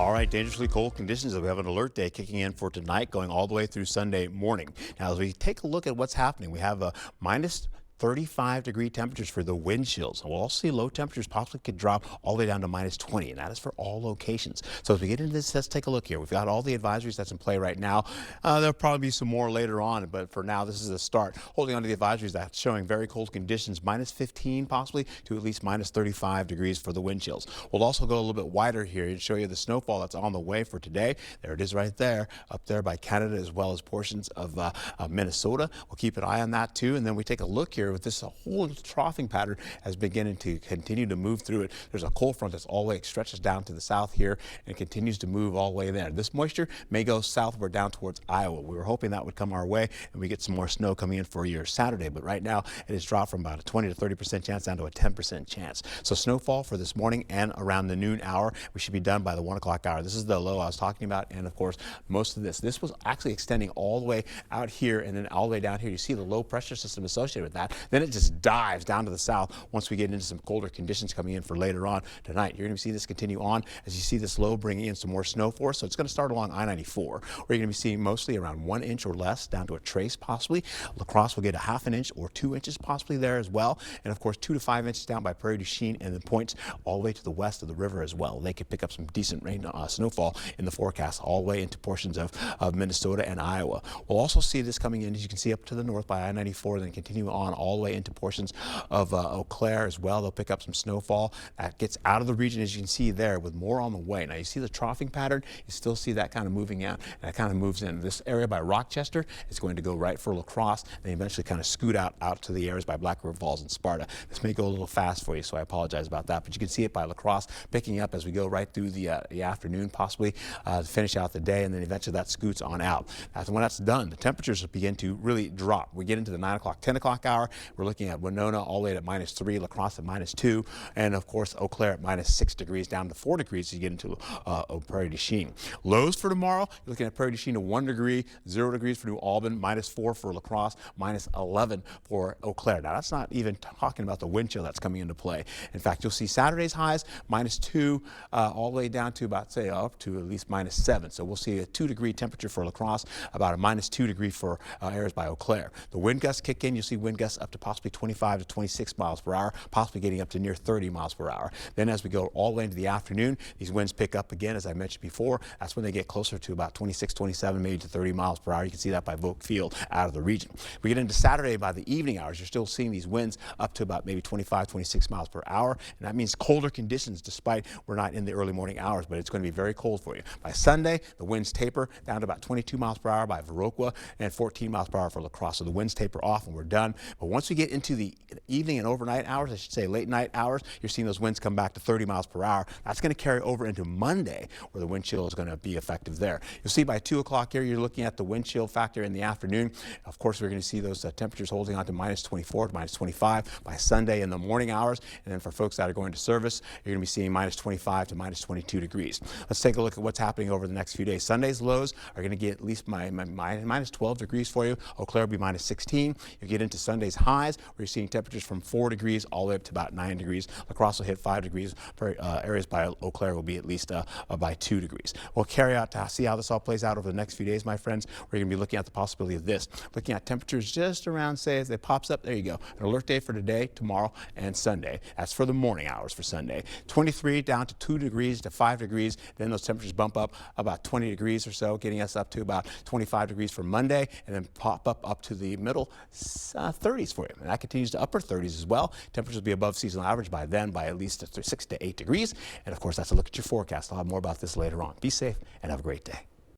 All right, dangerously cold conditions. We have an alert day kicking in for tonight, going all the way through Sunday morning. Now, as we take a look at what's happening, we have a minus 35-degree temperatures for the wind chills. We'll also see low temperatures possibly could drop all the way down to minus 20, and that is for all locations. So as we get into this, let's take a look here. We've got all the advisories that's in play right now. There'll probably be some more later on, but for now, this is a start. Holding on to the advisories that's showing very cold conditions, minus 15 possibly to at least minus 35 degrees for the wind chills. We'll also go a little bit wider here and show you the snowfall that's on the way for today. There it is right there, up there by Canada, as well as portions of Minnesota. We'll keep an eye on that too, and then we take a look here with this whole troughing pattern as beginning to continue to move through it. There's a cold front that's all the way stretches down to the south here and continues to move all the way there. This moisture may go southward down towards Iowa. We were hoping that would come our way and we get some more snow coming in for your Saturday, but right now it has dropped from about a 20 to 30% chance down to a 10% chance. So snowfall for this morning and around the noon hour. We should be done by the 1 o'clock hour. This is the low I was talking about, and of course most of this was actually extending all the way out here and then all the way down here. You see the low pressure system associated with that. Then it just dives down to the south once we get into some colder conditions coming in for later on tonight. You're going to see this continue on as you see this low bringing in some more snow for us. So it's going to start along I-94, where you're going to be seeing mostly around 1 inch or less down to a trace possibly. La Crosse will get a half an inch or 2 inches possibly there as well. And of course 2 to 5 inches down by Prairie du Chien and the points all the way to the west of the river as well. They could pick up some decent rain, snowfall in the forecast all the way into portions of Minnesota and Iowa. We'll also see this coming in, as you can see, up to the north by I-94, then continue on all the way into portions of Eau Claire as well. They'll pick up some snowfall that gets out of the region, as you can see there, with more on the way. Now you see the troughing pattern, you still see that kind of moving out, and that kind of moves in. This area by Rochester is going to go right for La Crosse, and eventually kind of scoot out to the areas by Black River Falls and Sparta. This may go a little fast for you, so I apologize about that, but you can see it by La Crosse picking up as we go right through the afternoon possibly to finish out the day, and then eventually that scoots on out. When that's done, the temperatures begin to really drop. We get into the 9 o'clock, 10 o'clock hour. We're looking at Winona all the way at -3, La Crosse at -2, and of course Eau Claire at -6 degrees down to 4 degrees as you get into Prairie du Chien. Lows for tomorrow, you're looking at Prairie du Chien to 1 degree, 0 degrees for New Albin, -4 for La Crosse, -11 for Eau Claire. Now that's not even talking about the wind chill that's coming into play. In fact, you'll see Saturday's highs -2 all the way down to about, say, up to at least -7. So we'll see a 2-degree temperature for La Crosse, about a -2 degree for areas by Eau Claire. The wind gusts kick in. You'll see wind gusts up to possibly 25 to 26 miles per hour, possibly getting up to near 30 miles per hour. Then as we go all the way into the afternoon, these winds pick up again, as I mentioned before. That's when they get closer to about 26, 27, maybe to 30 miles per hour. You can see that by Vogt Field out of the region. We get into Saturday by the evening hours, you're still seeing these winds up to about maybe 25, 26 miles per hour. And that means colder conditions despite we're not in the early morning hours, but it's going to be very cold for you. By Sunday, the winds taper down to about 22 miles per hour by Viroqua and 14 miles per hour for La Crosse. So the winds taper off and we're done. But once we get into the evening and overnight hours, I should say late night hours, you're seeing those winds come back to 30 miles per hour. That's going to carry over into Monday, where the wind chill is going to be effective there. You'll see by 2 o'clock here, you're looking at the wind chill factor in the afternoon. Of course, we're going to see those temperatures holding on to -24 to -25 by Sunday in the morning hours. And then for folks that are going to service, you're going to be seeing -25 to -22 degrees. Let's take a look at what's happening over the next few days. Sunday's lows are going to get at least -12 degrees for you. Eau Claire will be -16. You get into Sunday's highs, where you're seeing temperatures from 4 degrees all the way up to about 9 degrees. La Crosse will hit 5 degrees. Areas by Eau Claire will be at least by 2 degrees. We'll carry out to see how this all plays out over the next few days, my friends. We're going to be looking at the possibility of this. Looking at temperatures just around, say, as it pops up, there you go. An alert day for today, tomorrow, and Sunday. That's for the morning hours for Sunday. 23 down to 2 degrees to 5 degrees. Then those temperatures bump up about 20 degrees or so, getting us up to about 25 degrees for Monday, and then pop up to the middle 30s for you. And that continues to upper 30s as well. Temperatures will be above seasonal average by then by at least 6 to 8 degrees. And of course, that's a look at your forecast. I'll have more about this later on. Be safe and have a great day.